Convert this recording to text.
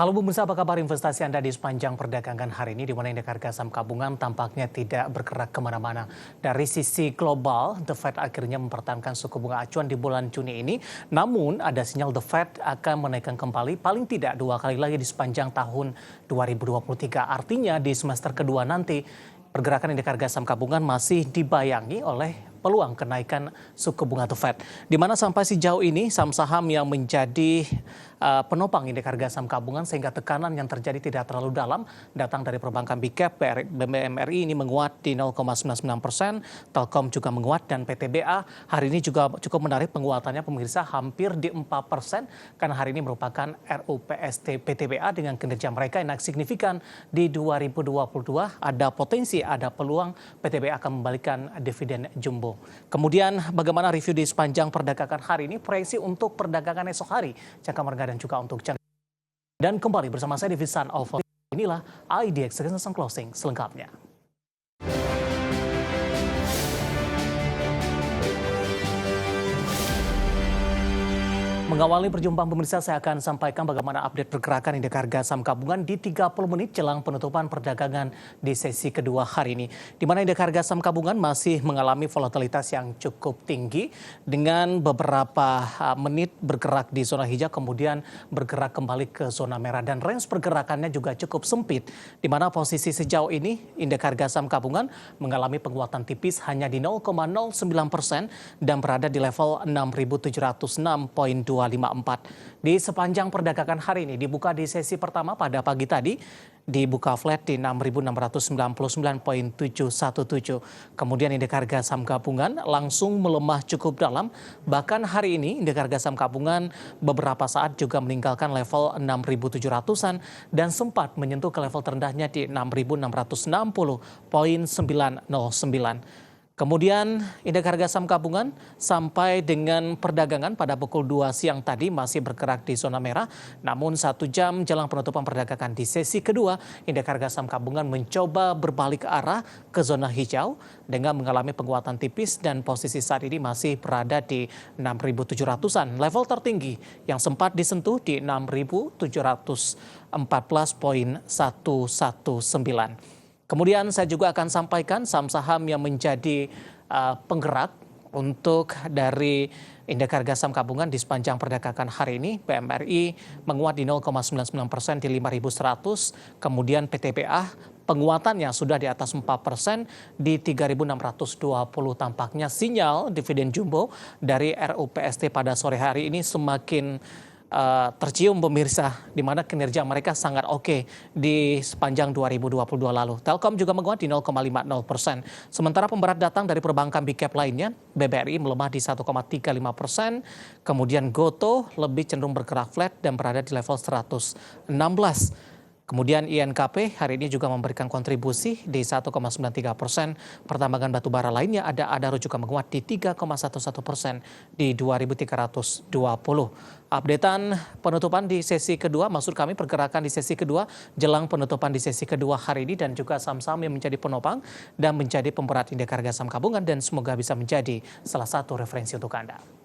Halo pemirsa, apa kabar investasi Anda di sepanjang perdagangan hari ini, di mana indeks harga saham gabungan tampaknya tidak bergerak kemana-mana. Dari sisi global, The Fed akhirnya mempertahankan suku bunga acuan di bulan Juni ini. Namun ada sinyal The Fed akan menaikkan kembali paling tidak 2 kali lagi di sepanjang tahun 2023. Artinya di semester kedua nanti pergerakan indeks harga saham gabungan masih dibayangi oleh peluang kenaikan suku bunga The Fed. Di mana sampai sejauh ini saham-saham yang menjadi penopang indeks harga saham gabungan sehingga tekanan yang terjadi tidak terlalu dalam datang dari perbankan Big Cap. BMRI ini menguat di 0,99%, Telkom juga menguat, dan PTBA hari ini juga cukup menarik penguatannya pemirsa hampir di 4% karena hari ini merupakan RUPST PTBA dengan kinerja mereka yang signifikan di 2022 ada potensi, ada peluang PTBA akan membalikan dividen jumbo. Kemudian bagaimana review di sepanjang perdagangan hari ini, proyeksi untuk perdagangan esok hari, jangka menengah dan juga untuk jangka. Dan kembali bersama saya di Visan of inilah IDX Second Closing selengkapnya. Mengawali perjumpaan pemirsa, saya akan sampaikan bagaimana update pergerakan indeks harga saham gabungan di 30 menit jelang penutupan perdagangan di sesi kedua hari ini. Di mana indeks harga saham gabungan masih mengalami volatilitas yang cukup tinggi dengan beberapa menit bergerak di zona hijau kemudian bergerak kembali ke zona merah, dan range pergerakannya juga cukup sempit. Di mana posisi sejauh ini indeks harga saham gabungan mengalami penguatan tipis hanya di 0,09% dan berada di level 6.706,254. Di sepanjang perdagangan hari ini dibuka di sesi pertama pada pagi tadi dibuka flat di 6.699,717. Kemudian indeks harga saham gabungan langsung melemah cukup dalam. Bahkan hari ini indeks harga saham gabungan beberapa saat juga meninggalkan level 6.700-an dan sempat menyentuh ke level terendahnya di 6.660,909. Kemudian indeks harga saham gabungan sampai dengan perdagangan pada pukul 2 siang tadi masih bergerak di zona merah. Namun 1 jam jelang penutupan perdagangan di sesi kedua, indeks harga saham gabungan mencoba berbalik arah ke zona hijau dengan mengalami penguatan tipis dan posisi saat ini masih berada di 6.700-an. Level tertinggi yang sempat disentuh di 6.714,119. Kemudian saya juga akan sampaikan saham-saham yang menjadi penggerak untuk dari indeks harga saham gabungan di sepanjang perdagangan hari ini. BMRI menguat di 0,99% di 5.100, kemudian PTBA penguatannya sudah di atas 4% di 3.620. Tampaknya sinyal dividen jumbo dari RUPST pada sore hari ini semakin tercium pemirsa, di mana kinerja mereka sangat oke di sepanjang 2022 lalu. Telkom juga menguat di 0,50%. Sementara pemberat datang dari perbankan Big Cap lainnya, BBRI melemah di 1,35%. Kemudian Goto lebih cenderung bergerak flat dan berada di level 116. Kemudian INKP hari ini juga memberikan kontribusi di 1,93%. Pertambangan batubara lainnya ada Adaro juga menguat di 3,11% di 2.320. Updatean penutupan di sesi kedua, maksud kami pergerakan di sesi kedua jelang penutupan di sesi kedua hari ini, dan juga saham-saham yang menjadi penopang dan menjadi pemberat indeks harga saham gabungan dan semoga bisa menjadi salah satu referensi untuk Anda.